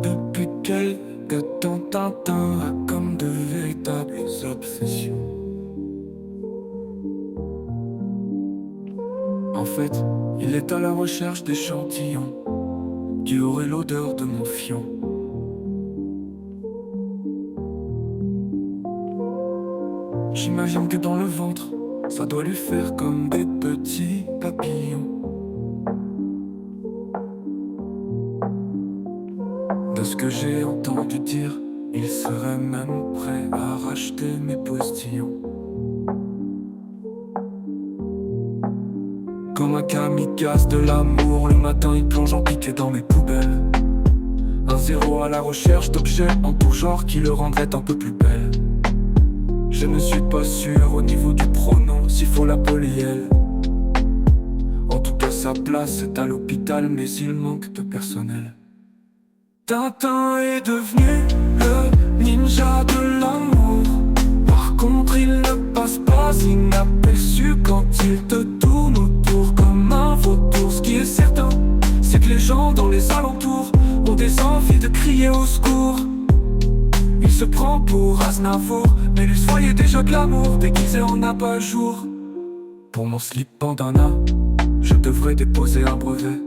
Depuis quelque temps, Tintin a comme de véritables obsessions. En fait, il est à la recherche d'échantillons qui auraient l'odeur de mon fion. J'imagine que dans le ventre, ça doit lui faire comme des petits papillons. De ce que j'ai entendu dire, il serait même prêt à racheter mes postillons. Comme un kamikaze de l'amour, le matin il plonge en piqué dans mes poubelles. Un zéro à la recherche d'objets en tout genre qui le rendraient un peu plus belle. Je ne suis pas sûr au niveau du pronom s'il faut l'appeler elle. En tout cas sa place est à l'hôpital, mais il manque de personnel. Tintin est devenu le ninja de l'amour. Par contre il ne passe pas inaperçu quand il te tourne autour comme un vautour. Ce qui est certain, c'est que les gens dans les alentours ont des envies de crier au secours. Il se prend pour Aznavour, mais lui soyez déjà glamour, déguisé en abat-jour. Pour mon slip bandana, je devrais déposer un brevet.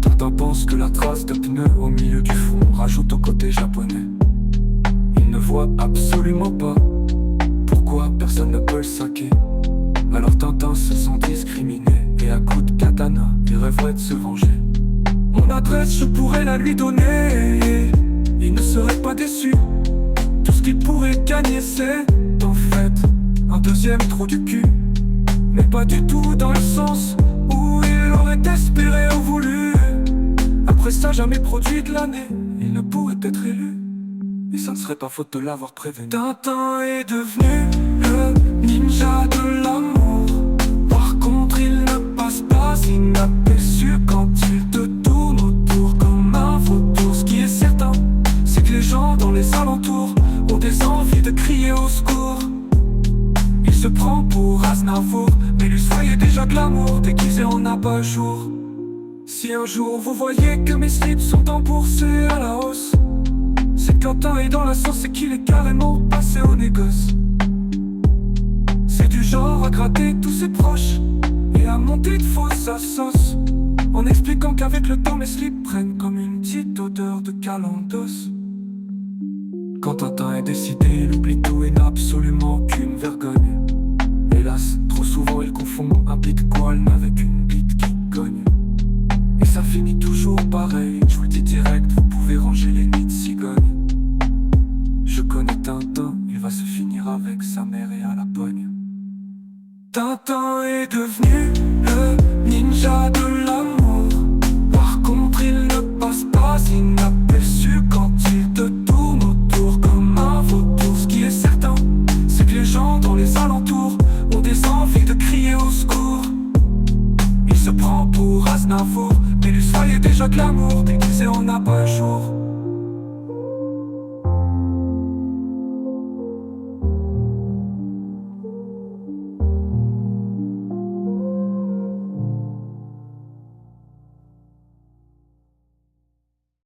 Tintin pense que la trace de pneu au milieu du fond rajoute au côté japonais. Il ne voit absolument pas pourquoi personne ne peut le saquer. Alors Tintin se sent discriminé et à coups de katana, il rêverait de se venger. Mon adresse je pourrais la lui donner, il ne serait pas déçu. Tout ce qu'il pourrait gagner c'est en fait un deuxième trou du cul. Mais pas du tout dans le sens où il aurait espéré ou voulu. Après ça jamais produit de l'année, il ne pourrait être élu. Et ça ne serait pas faute de l'avoir prévenu. Tintin est devenu le ninja de l'amour. Par contre il ne passe pas inaperçu quand il te tourne autour comme un vautour. Ce qui est certain, c'est que les gens dans les alentours ont des envies de crier au secours. Il se prend pour Aznavour, mais lui soyez déjà glamour, déguisé en abat-jour. Si un jour vous voyez que mes slips sont emboursés à la hausse, c'est que Tintin est dans la sauce et qu'il est carrément passé au négoce. C'est du genre à gratter tous ses proches et à monter de fausses à sauce, en expliquant qu'avec le temps mes slips prennent comme une petite odeur de calandos. Quand Tintin est décidé, il oublie tout et n'a absolument aucune vergogne. Hélas, trop souvent il confond un bitcoin avec une bite qui cogne. Et ça finit toujours pareil, je vous le dis direct, vous pouvez ranger les nids de cigogne. Je connais Tintin, il va se finir avec sa mère et à la pogne. Tintin est devenu le ninja de l'amour. Par contre il ne passe pas inaperçu quand il te tourne autour comme un vautour. Ce qui est certain, c'est que les gens dans les alentours ont des envies de crier au secours. Il se prend pour Aznavour, mais lui soyez déjà glamour, déguisé en abat-jour.